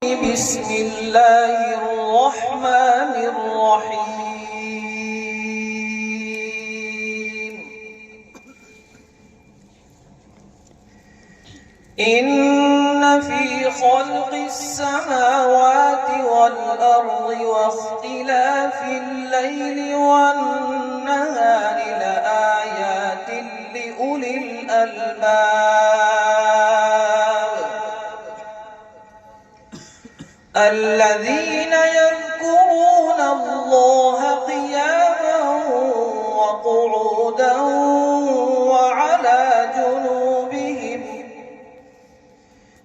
بسم الله الرحمن الرحيم. إن في خلق السماوات والأرض واختلاف الليل والنهار لآيات لأولي الألباب الذين يذكرون الله قياما وقعودا وعلى جنوبهم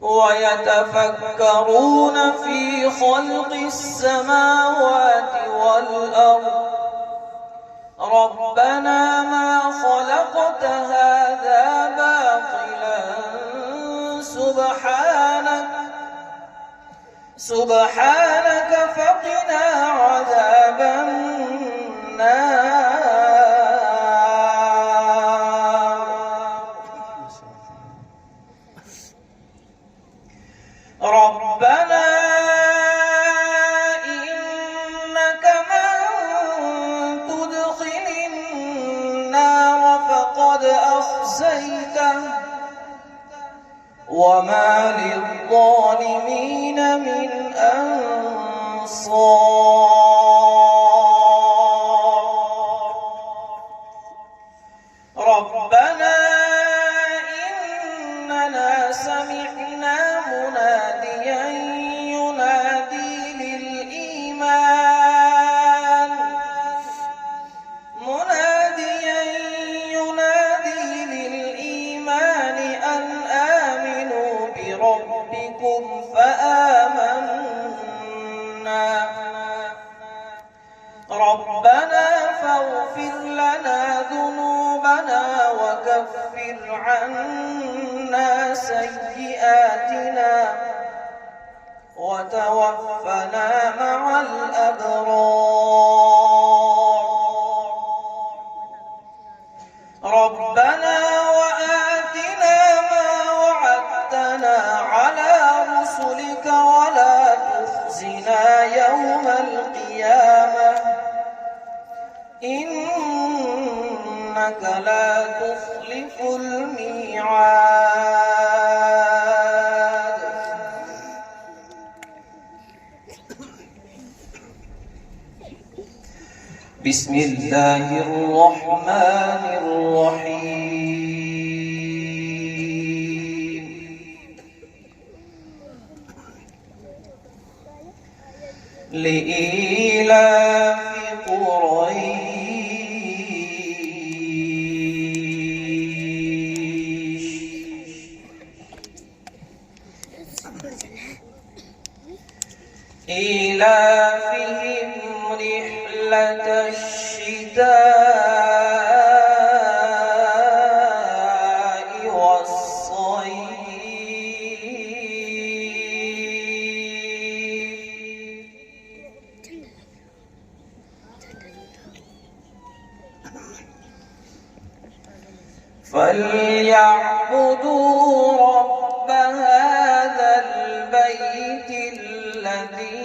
ويتفكرون في خلق السماوات والأرض ربنا ما خلقت هذا باطلا سبحانك فقنا عذاب النار. ربنا إنك من تدخل النار فقد أخزيته وما للظالمين من أنصار. ربنا إننا سمعنا مناديا ينادي للإيمان أن آمنوا بربكم فآمنا. ربنا فاغفر لنا ذنوبنا وكفر عنا سيئاتنا وتوفنا مع الأبرار. ربنا وآتنا ما وعدتنا على رسلك ولا تخزنا يوم القيامة إنك لا تخلف الميعاد. بسم الله الرحمن الرحيم. لإيلاف قريش إيلافهم رحلة الشتاء والصيف فليعبدوا رب هذا البيت الذي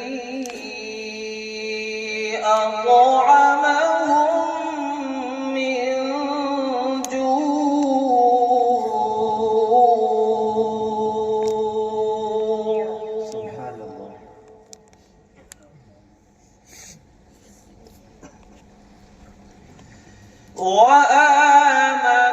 أطعمهم من جوع. سبحان الله. وآمنهم